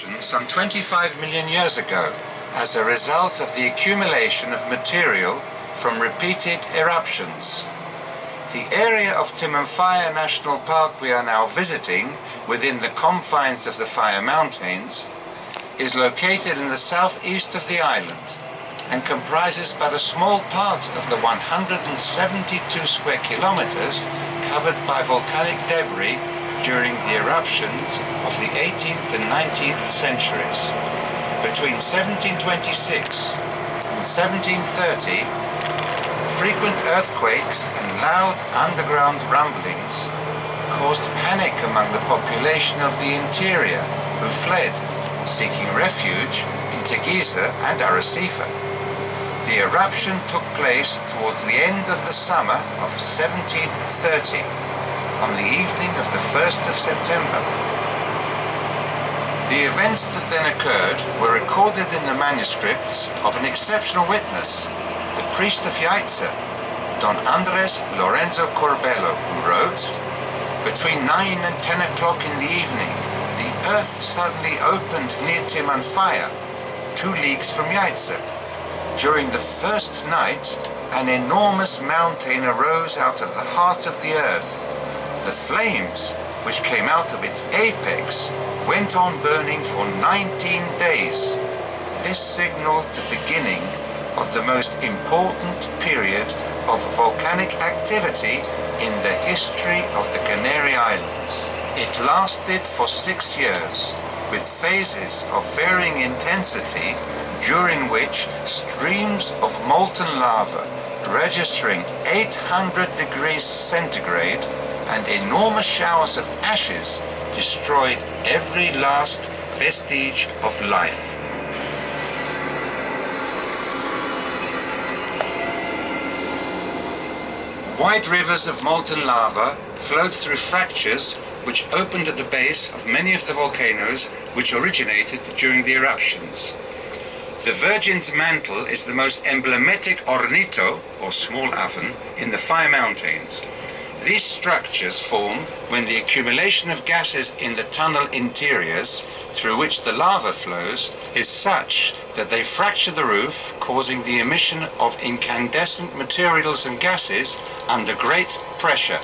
eruption some 25 million years ago as a result of the accumulation of material from repeated eruptions. The area of Timanfaya National Park we are now visiting, within the confines of the Faya Mountains, is located in the southeast of the island and comprises but a small part of the 172 square kilometers covered by volcanic debris during the eruptions of the 18th and 19th centuries. Between 1726 and 1730, frequent earthquakes and loud underground rumblings caused panic among the population of the interior, who fled, seeking refuge in Teguise and Arrecife. The eruption took place towards the end of the summer of 1730, on the evening of the 1st of September. The events that then occurred were recorded in the manuscripts of an exceptional witness, the priest of Yaitse, Don Andres Lorenzo Corbello, who wrote, "Between 9 and 10 o'clock in the evening, the earth suddenly opened near Timanfaya, 2 leagues from Yaitse. During the first night, an enormous mountain arose out of the heart of the earth. The flames, which came out of its apex, went on burning for 19 days. This signaled the beginning of the most important period of volcanic activity in the history of the Canary Islands. It lasted for 6 years, with phases of varying intensity, during which streams of molten lava registering 800 degrees centigrade and enormous showers of ashes destroyed every last vestige of life." Wide rivers of molten lava flowed through fractures which opened at the base of many of the volcanoes which originated during the eruptions. The Virgin's Mantle is the most emblematic ornito, or small oven, in the Faya Mountains. These structures form when the accumulation of gases in the tunnel interiors through which the lava flows is such that they fracture the roof, causing the emission of incandescent materials and gases under great pressure.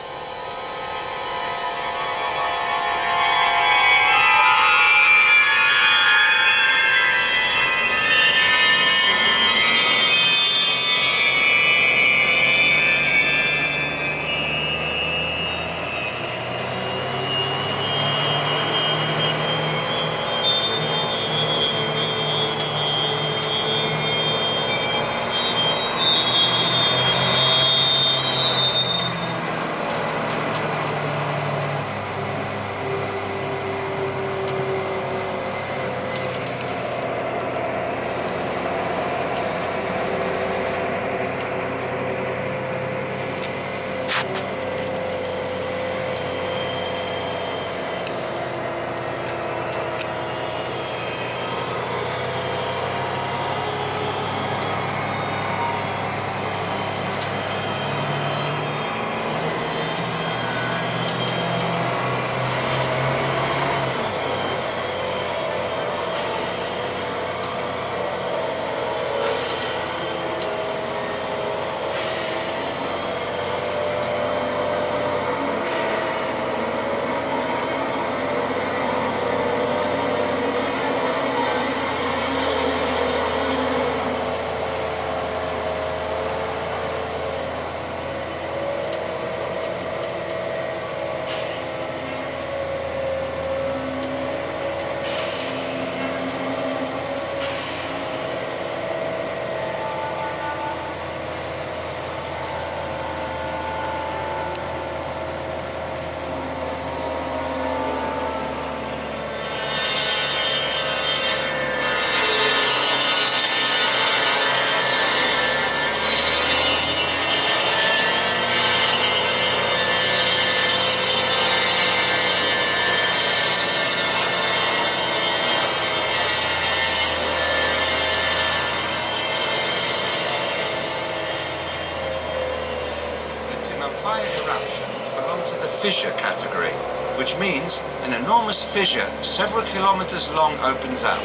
Timanfaya eruptions belong to the fissure category, which means an enormous fissure several kilometers long opens up,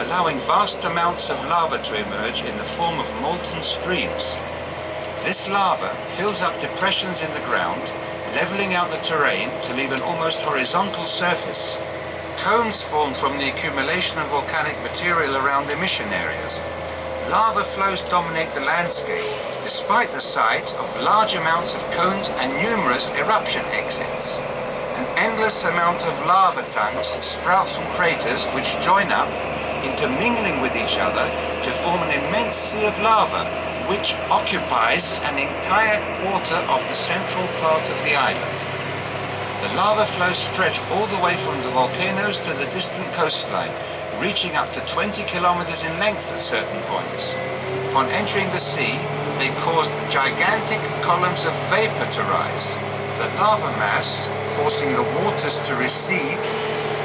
allowing vast amounts of lava to emerge in the form of molten streams. This lava fills up depressions in the ground, leveling out the terrain to leave an almost horizontal surface. Cones form from the accumulation of volcanic material around emission areas. Lava flows dominate the landscape, despite the sight of large amounts of cones and numerous eruption exits. An endless amount of lava tongues sprouts from craters which join up, intermingling with each other to form an immense sea of lava, which occupies an entire quarter of the central part of the island. The lava flows stretch all the way from the volcanoes to the distant coastline, reaching up to 20 kilometers in length at certain points. Upon entering the sea, they caused gigantic columns of vapor to rise, the lava mass forcing the waters to recede,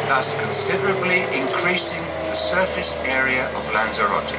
thus considerably increasing the surface area of Lanzarote.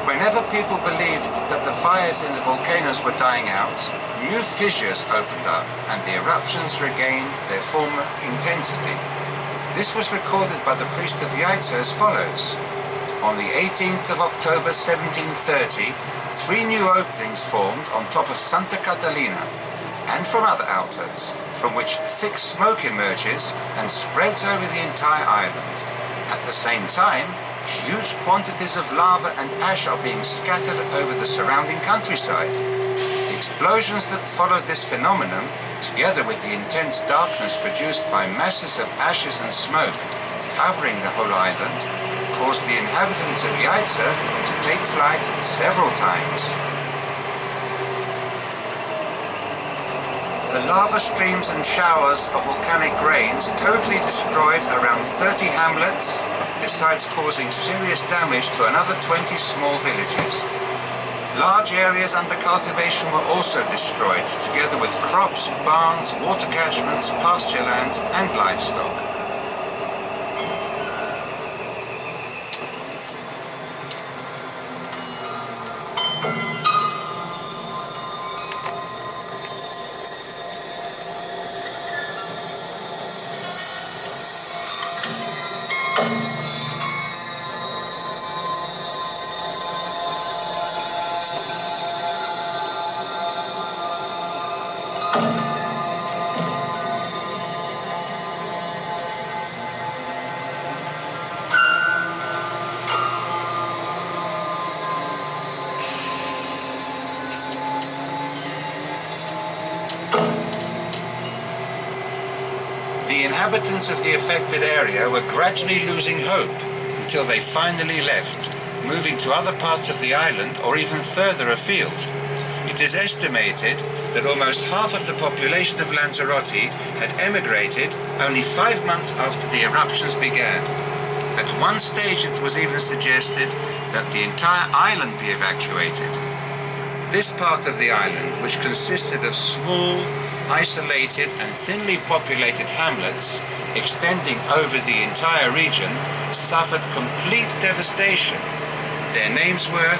Whenever people believed that the fires in the volcanoes were dying out, new fissures opened up and the eruptions regained their former intensity. This was recorded by the priest of Yaitsa as follows. On the 18th of October 1730, 3 new openings formed on top of Santa Catalina and from other outlets, from which thick smoke emerges and spreads over the entire island. At the same time, huge quantities of lava and ash are being scattered over the surrounding countryside. The explosions that followed this phenomenon, together with the intense darkness produced by masses of ashes and smoke covering the whole island, caused the inhabitants of Yaitsa to take flight several times. The lava streams and showers of volcanic grains totally destroyed around 30 hamlets, besides causing serious damage to another 20 small villages. Large areas under cultivation were also destroyed, together with crops, barns, water catchments, pasture lands and livestock. The inhabitants of the affected area were gradually losing hope until they finally left, moving to other parts of the island or even further afield. It is estimated that almost half of the population of Lanzarote had emigrated only 5 months after the eruptions began. At one stage it was even suggested that the entire island be evacuated. This part of the island, which consisted of small, isolated and thinly populated hamlets extending over the entire region, suffered complete devastation. Their names were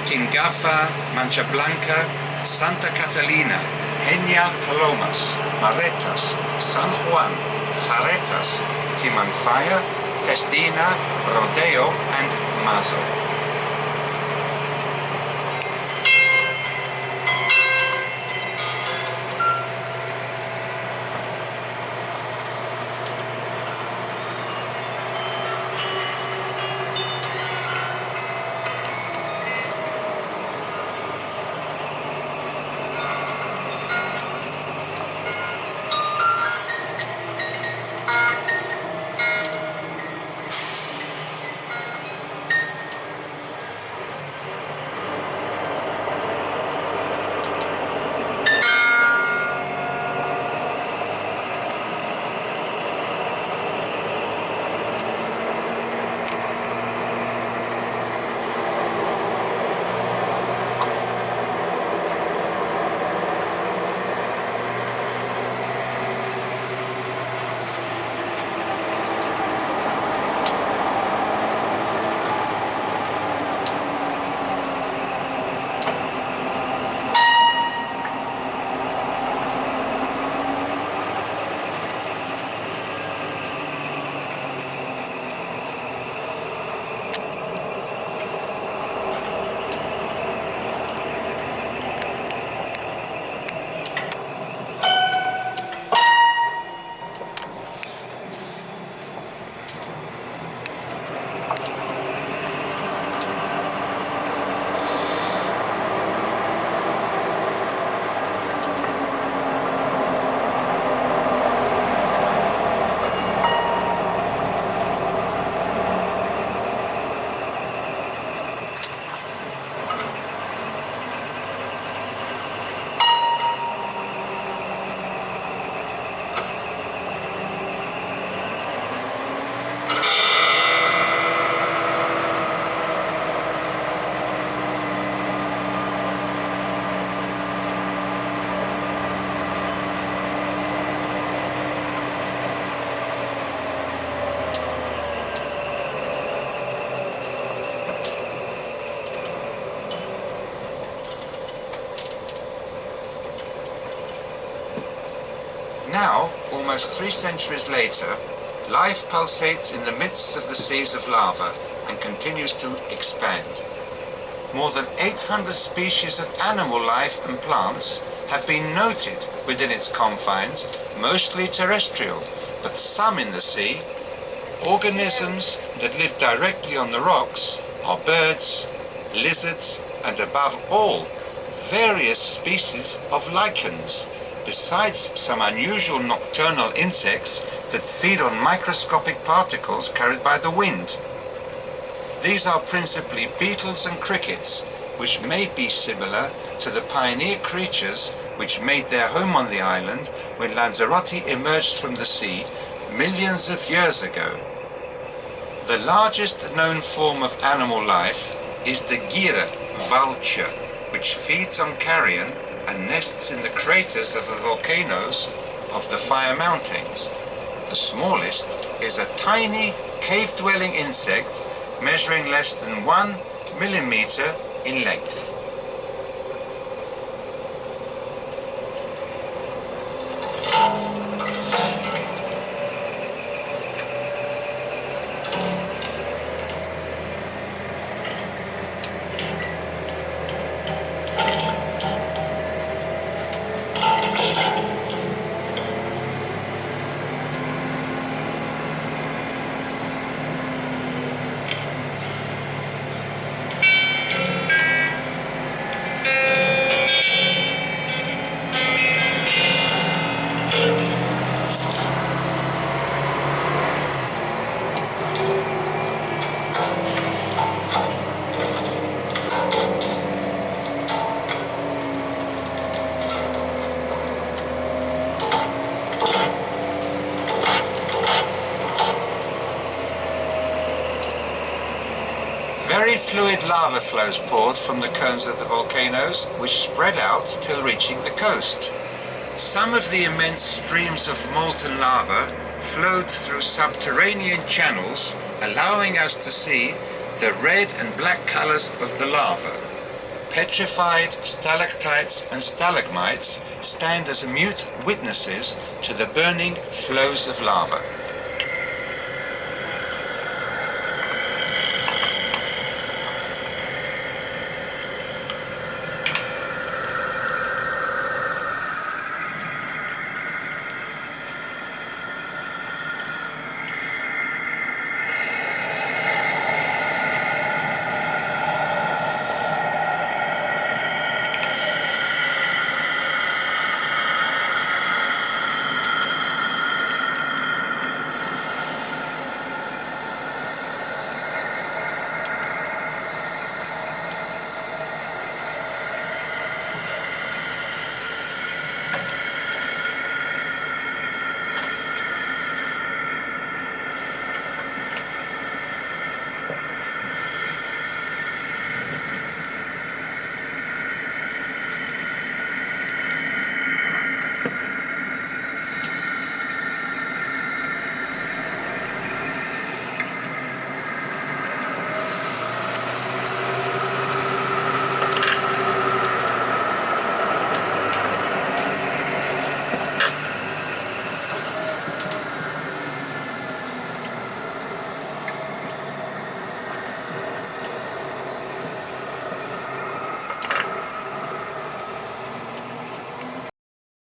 Tingafa, Mancha Blanca, Santa Catalina, Peña Palomas, Maretas, San Juan, Jaretas, Timanfaya, Testina, Rodeo and Mazo. Now, almost 3 centuries later, life pulsates in the midst of the seas of lava and continues to expand. More than 800 species of animal life and plants have been noted within its confines, mostly terrestrial, but some in the sea. Organisms that live directly on the rocks are birds, lizards, and above all, various species of lichens, besides some unusual nocturnal insects that feed on microscopic particles carried by the wind. These are principally beetles and crickets, which may be similar to the pioneer creatures which made their home on the island when Lanzarote emerged from the sea millions of years ago. The largest known form of animal life is the gira vulture, which feeds on carrion and nests in the craters of the volcanoes of the Fire Mountains. The smallest is a tiny cave-dwelling insect measuring less than 1 millimeter in length. lava flows poured from the cones of the volcanoes, which spread out till reaching the coast. Some of the immense streams of molten lava flowed through subterranean channels, allowing us to see the red and black colors of the lava. Petrified stalactites and stalagmites stand as mute witnesses to the burning flows of lava.